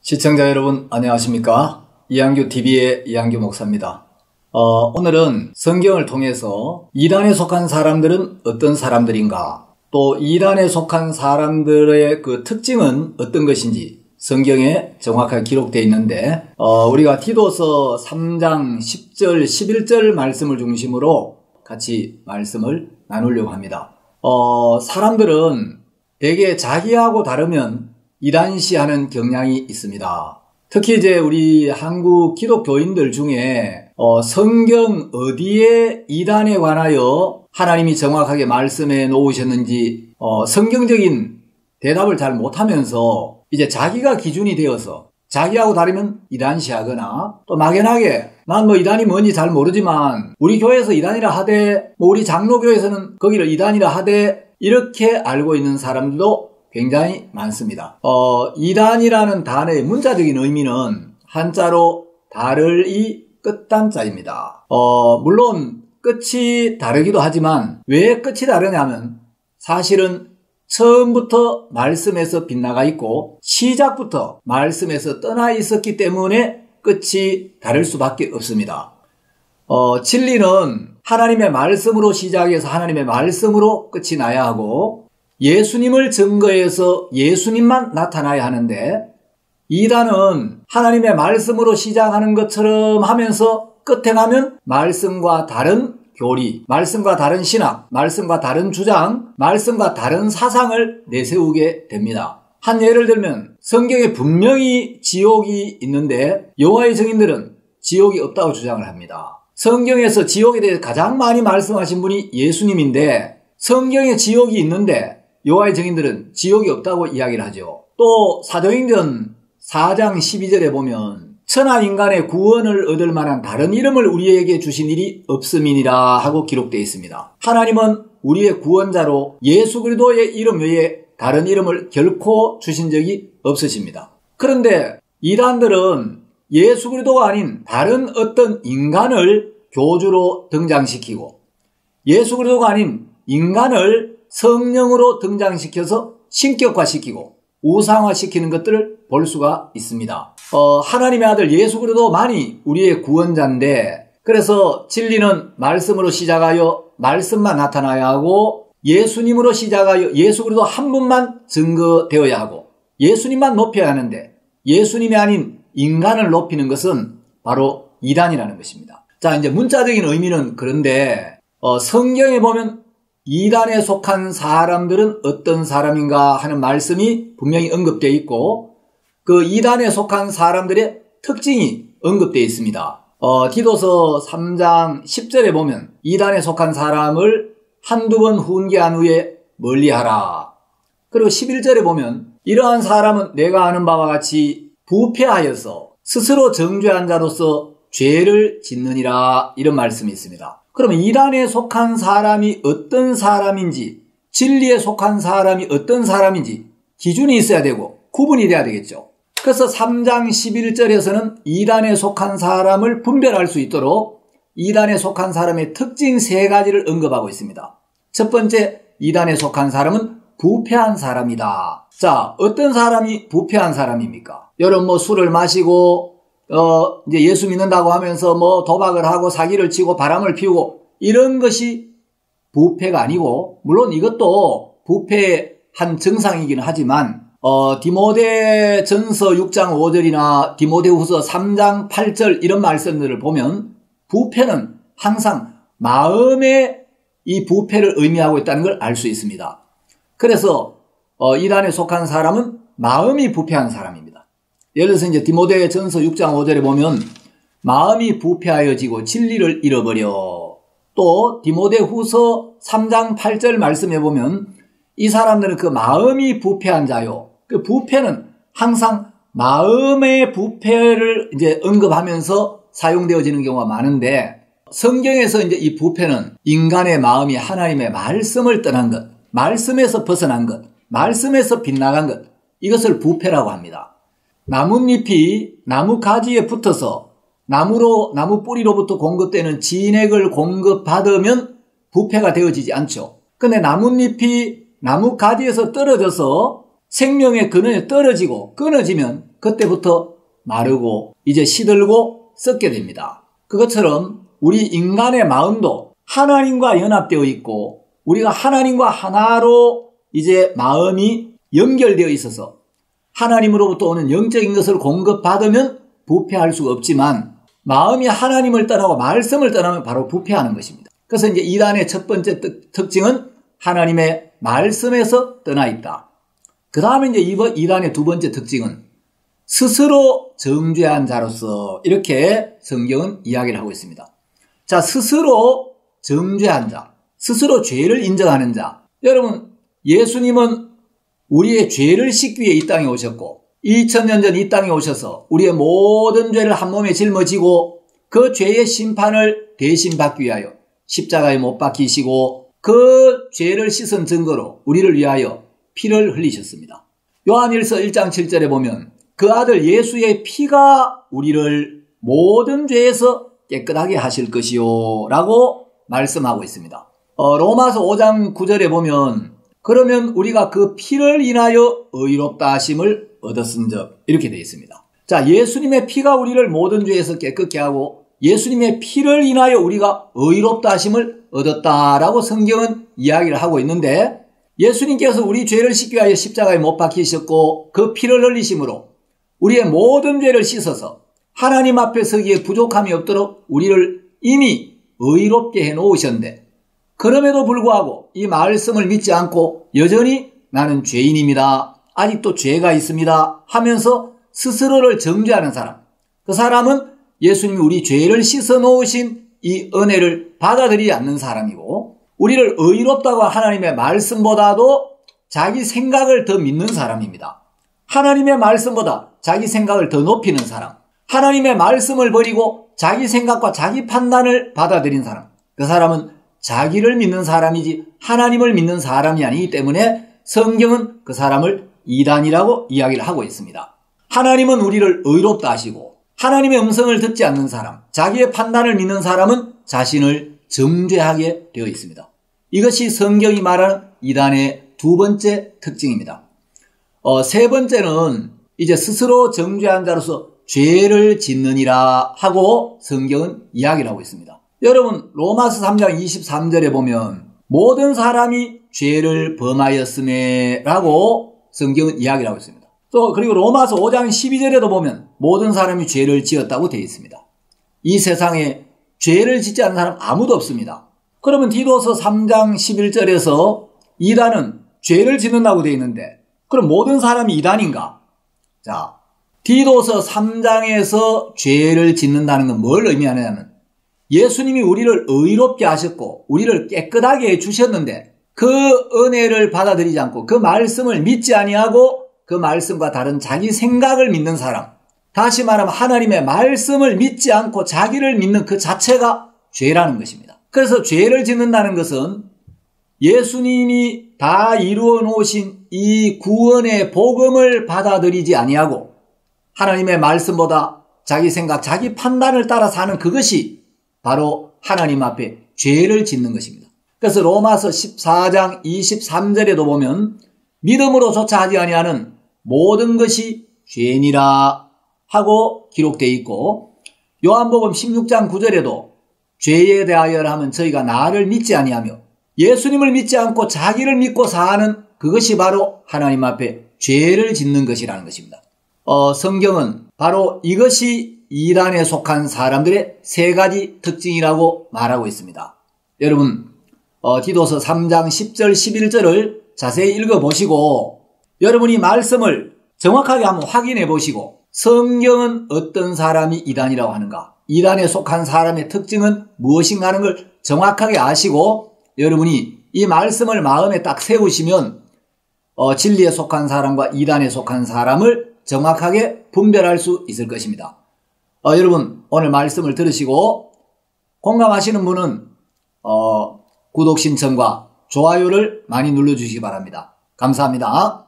시청자 여러분 안녕하십니까? 이한규TV의 이한규 목사입니다. 오늘은 성경을 통해서 이단에 속한 사람들은 어떤 사람들인가, 또 이단에 속한 사람들의 그 특징은 어떤 것인지 성경에 정확하게 기록되어 있는데, 우리가 디도서 3장 10절 11절 말씀을 중심으로 같이 말씀을 나누려고 합니다. 사람들은 대개 자기하고 다르면 이단시하는 경향이 있습니다. 특히 이제 우리 한국 기독교인들 중에 성경 어디에 이단에 관하여 하나님이 정확하게 말씀해 놓으셨는지 성경적인 대답을 잘 못하면서 이제 자기가 기준이 되어서 자기하고 다르면 이단시하거나, 또 막연하게 난 뭐 이단이 뭔지 잘 모르지만 우리 교회에서 이단이라 하되, 뭐 우리 장로교에서는 거기를 이단이라 하되, 이렇게 알고 있는 사람들도 굉장히 많습니다. 이단이라는 단어의 문자적인 의미는 한자로 다를이 끝단자입니다. 물론 끝이 다르기도 하지만 왜 끝이 다르냐면, 사실은 처음부터 말씀에서 빗나가 있고 시작부터 말씀에서 떠나 있었기 때문에 끝이 다를 수밖에 없습니다. 진리는 하나님의 말씀으로 시작해서 하나님의 말씀으로 끝이 나야 하고, 예수님을 증거해서 예수님만 나타나야 하는데, 이단은 하나님의 말씀으로 시작하는 것처럼 하면서 끝에 가면 말씀과 다른 교리, 말씀과 다른 신학, 말씀과 다른 주장, 말씀과 다른 사상을 내세우게 됩니다. 한 예를 들면 성경에 분명히 지옥이 있는데 여호와의 증인들은 지옥이 없다고 주장을 합니다. 성경에서 지옥에 대해 가장 많이 말씀하신 분이 예수님인데, 성경에 지옥이 있는데 여호와의 증인들은 지옥이 없다고 이야기를 하죠. 또 사도행전 4장 12절에 보면 천하 인간의 구원을 얻을 만한 다른 이름을 우리에게 주신 일이 없음이니라 하고 기록되어 있습니다. 하나님은 우리의 구원자로 예수 그리스도의 이름 외에 다른 이름을 결코 주신 적이 없으십니다. 그런데 이단들은 예수 그리스도가 아닌 다른 어떤 인간을 교주로 등장시키고, 예수 그리스도가 아닌 인간을 성령으로 등장시켜서 신격화시키고 우상화시키는 것들을 볼 수가 있습니다. 하나님의 아들 예수 그리스도만이 우리의 구원자인데, 그래서 진리는 말씀으로 시작하여 말씀만 나타나야 하고, 예수님으로 시작하여 예수 그리스도 한 분만 증거되어야 하고, 예수님만 높여야 하는데 예수님이 아닌 인간을 높이는 것은 바로 이단이라는 것입니다. 자, 이제 문자적인 의미는 그런데 성경에 보면 이단에 속한 사람들은 어떤 사람인가 하는 말씀이 분명히 언급되어 있고, 그 이단에 속한 사람들의 특징이 언급되어 있습니다. 디도서 3장 10절에 보면 이단에 속한 사람을 한두 번 훈계한 후에 멀리하라. 그리고 11절에 보면 이러한 사람은 내가 아는 바와 같이 부패하여서 스스로 정죄한 자로서 죄를 짓느니라, 이런 말씀이 있습니다. 그러면 이단에 속한 사람이 어떤 사람인지, 진리에 속한 사람이 어떤 사람인지 기준이 있어야 되고 구분이 돼야 되겠죠. 그래서 3장 11절에서는 이단에 속한 사람을 분별할 수 있도록 이단에 속한 사람의 특징 3가지를 언급하고 있습니다. 첫 번째, 이단에 속한 사람은 부패한 사람이다. 자, 어떤 사람이 부패한 사람입니까? 여러분 뭐 술을 마시고 이제 예수 믿는다고 하면서 뭐 도박을 하고 사기를 치고 바람을 피우고, 이런 것이 부패가 아니고, 물론 이것도 부패한 증상이긴 하지만 디모데전서 6장 5절이나 디모데후서 3장 8절 이런 말씀들을 보면 부패는 항상 마음의 이 부패를 의미하고 있다는 걸 알 수 있습니다. 그래서 이단에 속한 사람은 마음이 부패한 사람입니다. 예를 들어서 이제 디모데전서 6장 5절에 보면 마음이 부패하여지고 진리를 잃어버려. 또 디모데후서 3장 8절 말씀에 보면 이 사람들은 그 마음이 부패한 자요. 그 부패는 항상 마음의 부패를 이제 언급하면서 사용되어지는 경우가 많은데, 성경에서 이제 이 부패는 인간의 마음이 하나님의 말씀을 떠난 것, 말씀에서 벗어난 것, 말씀에서 빗나간 것, 이것을 부패라고 합니다. 나뭇잎이 나무 가지에 붙어서 나무 뿌리로부터 공급되는 진액을 공급받으면 부패가 되어지지 않죠. 근데 나뭇잎이 나무 가지에서 떨어져서 생명의 근원에 떨어지고 끊어지면 그때부터 마르고 이제 시들고 썩게 됩니다. 그것처럼 우리 인간의 마음도 하나님과 연합되어 있고 우리가 하나님과 하나로 이제 마음이 연결되어 있어서 하나님으로부터 오는 영적인 것을 공급받으면 부패할 수가 없지만 마음이 하나님을 떠나고 말씀을 떠나면 바로 부패하는 것입니다. 그래서 이제 이단의 첫 번째 특징은 하나님의 말씀에서 떠나 있다. 그 다음에 이제 이단의 두 번째 특징은 스스로 정죄한 자로서 이렇게 성경은 이야기를 하고 있습니다. 자, 스스로 정죄한 자, 스스로 죄를 인정하는 자. 여러분, 예수님은 우리의 죄를 씻기 위해 이 땅에 오셨고 2000년 전 이 땅에 오셔서 우리의 모든 죄를 한 몸에 짊어지고 그 죄의 심판을 대신 받기 위하여 십자가에 못 박히시고 그 죄를 씻은 증거로 우리를 위하여 피를 흘리셨습니다. 요한일서 1장 7절에 보면 그 아들 예수의 피가 우리를 모든 죄에서 깨끗하게 하실 것이요 라고 말씀하고 있습니다. 로마서 5장 9절에 보면 그러면 우리가 그 피를 인하여 의롭다 하심을 얻었은즉 이렇게 되어 있습니다. 자, 예수님의 피가 우리를 모든 죄에서 깨끗게 하고 예수님의 피를 인하여 우리가 의롭다 하심을 얻었다라고 성경은 이야기를 하고 있는데 예수님께서 우리 죄를 씻기 위하여 십자가에 못 박히셨고 그 피를 흘리심으로 우리의 모든 죄를 씻어서 하나님 앞에 서기에 부족함이 없도록 우리를 이미 의롭게 해놓으셨는데 그럼에도 불구하고 이 말씀을 믿지 않고 여전히 나는 죄인입니다. 아직도 죄가 있습니다. 하면서 스스로를 정죄하는 사람. 그 사람은 예수님이 우리 죄를 씻어 놓으신 이 은혜를 받아들이지 않는 사람이고 우리를 의롭다고 하나님의 말씀보다도 자기 생각을 더 믿는 사람입니다. 하나님의 말씀보다 자기 생각을 더 높이는 사람. 하나님의 말씀을 버리고 자기 생각과 자기 판단을 받아들인 사람. 그 사람은 자기를 믿는 사람이지 하나님을 믿는 사람이 아니기 때문에 성경은 그 사람을 이단이라고 이야기를 하고 있습니다. 하나님은 우리를 의롭다 하시고 하나님의 음성을 듣지 않는 사람, 자기의 판단을 믿는 사람은 자신을 정죄하게 되어 있습니다. 이것이 성경이 말하는 이단의 두 번째 특징입니다. 세 번째는 이제 스스로 정죄한 자로서 죄를 짓느니라 하고 성경은 이야기를 하고 있습니다. 여러분, 로마서 3장 23절에 보면 모든 사람이 죄를 범하였음에 라고 성경은 이야기를 하고 있습니다. 또 그리고 로마서 5장 12절에도 보면 모든 사람이 죄를 지었다고 되어 있습니다. 이 세상에 죄를 짓지 않는 사람 아무도 없습니다. 그러면 디도서 3장 11절에서 이단은 죄를 짓는다고 되어 있는데 그럼 모든 사람이 이단인가? 자, 디도서 3장에서 죄를 짓는다는 건 뭘 의미하냐면 예수님이 우리를 의롭게 하셨고 우리를 깨끗하게 해주셨는데 그 은혜를 받아들이지 않고 그 말씀을 믿지 아니하고 그 말씀과 다른 자기 생각을 믿는 사람, 다시 말하면 하나님의 말씀을 믿지 않고 자기를 믿는 그 자체가 죄라는 것입니다. 그래서 죄를 짓는다는 것은 예수님이 다 이루어 놓으신 이 구원의 복음을 받아들이지 아니하고 하나님의 말씀보다 자기 생각, 자기 판단을 따라 사는 그것이 바로 하나님 앞에 죄를 짓는 것입니다. 그래서 로마서 14장 23절에도 보면 믿음으로 조차 하지 아니하는 모든 것이 죄니라 하고 기록되어 있고 요한복음 16장 9절에도 죄에 대하여 하면 저희가 나를 믿지 아니하며 예수님을 믿지 않고 자기를 믿고 사는 그것이 바로 하나님 앞에 죄를 짓는 것이라는 것입니다. 성경은 바로 이것이 이단에 속한 사람들의 세 가지 특징이라고 말하고 있습니다. 여러분, 디도서 3장 10절 11절을 자세히 읽어보시고 여러분이 말씀을 정확하게 한번 확인해 보시고 성경은 어떤 사람이 이단이라고 하는가, 이단에 속한 사람의 특징은 무엇인가 하는 걸 정확하게 아시고 여러분이 이 말씀을 마음에 딱 세우시면 진리에 속한 사람과 이단에 속한 사람을 정확하게 분별할 수 있을 것입니다. 여러분, 오늘 말씀을 들으시고 공감하시는 분은 구독 신청과 좋아요를 많이 눌러주시기 바랍니다. 감사합니다.